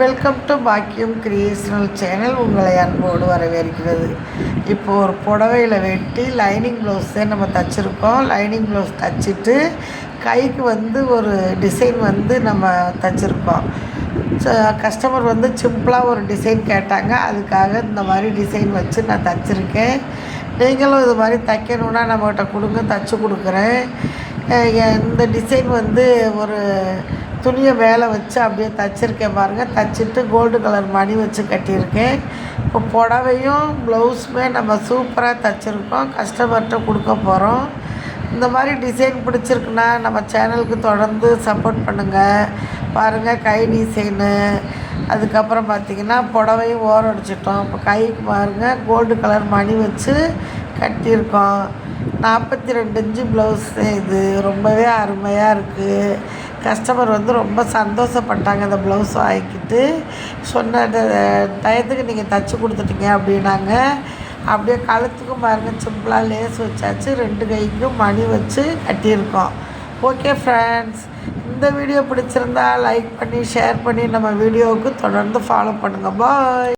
Welcome to பாக்கியம் creational channel. உங்களை அன்போடு வரவேற்கிறது. இப்போது ஒரு புடவையில் வெட்டி லைனிங் ப்ளவுஸே நம்ம தைச்சிருக்கோம். லைனிங் ப்ளவுஸ் தைச்சிட்டு கைக்கு ஒரு டிசைன் நம்ம தைச்சிருக்கோம். கஸ்டமர் சிம்பிளாக ஒரு டிசைன் கேட்டாங்க. அதுக்காக இந்த மாதிரி டிசைன் வச்சு நான் தைச்சிருக்கேன். நீங்களும் இது மாதிரி தைக்கணுன்னா நம்மகிட்ட கொடுங்க, தைச்சி கொடுக்குறேன். இந்த டிசைன் ஒரு துணியை மேலே வச்சு அப்படியே தைச்சிருக்கேன் பாருங்கள். தைச்சிட்டு கோல்டு கலர் மணி வச்சு கட்டியிருக்கேன். இப்போ புடவையும் ப்ளவுஸுமே நம்ம சூப்பராக தைச்சிருக்கோம். கஸ்டமர்கிட்ட கொடுக்க போகிறோம். இந்த மாதிரி டிசைன் பிடிச்சிருக்குன்னா நம்ம சேனலுக்கு தொடர்ந்து சப்போர்ட் பண்ணுங்கள். பாருங்கள், கை டிசைனு, அதுக்கப்புறம் பார்த்திங்கன்னா புடவையும் ஓரம் அடிச்சிட்டோம். இப்போ கைக்கு பாருங்கள் கோல்டு கலர் மணி வச்சு கட்டியிருக்கோம். 42 இன்ச்சு ப்ளவுஸு. இது ரொம்பவே அருமையாக இருக்குது. கஸ்டமர் ரொம்ப சந்தோஷப்பட்டாங்க இந்த ப்ளவுஸ் வாங்கிக்கிட்டு. சொன்ன டயத்துக்கு நீங்கள் தைச்சி கொடுத்துட்டீங்க அப்படின்னாங்க. அப்படியே கழுத்துக்கும் பாருங்கள் சிம்பிளாக லேஸ் வச்சாச்சு. 2 கைக்கும் மணி வச்சு கட்டியிருக்கோம். ஓகே ஃப்ரெண்ட்ஸ், இந்த வீடியோ பிடிச்சிருந்தா லைக் பண்ணி ஷேர் பண்ணி நம்ம வீடியோவுக்கு தொடர்ந்து ஃபாலோ பண்ணுங்கள். பாய்.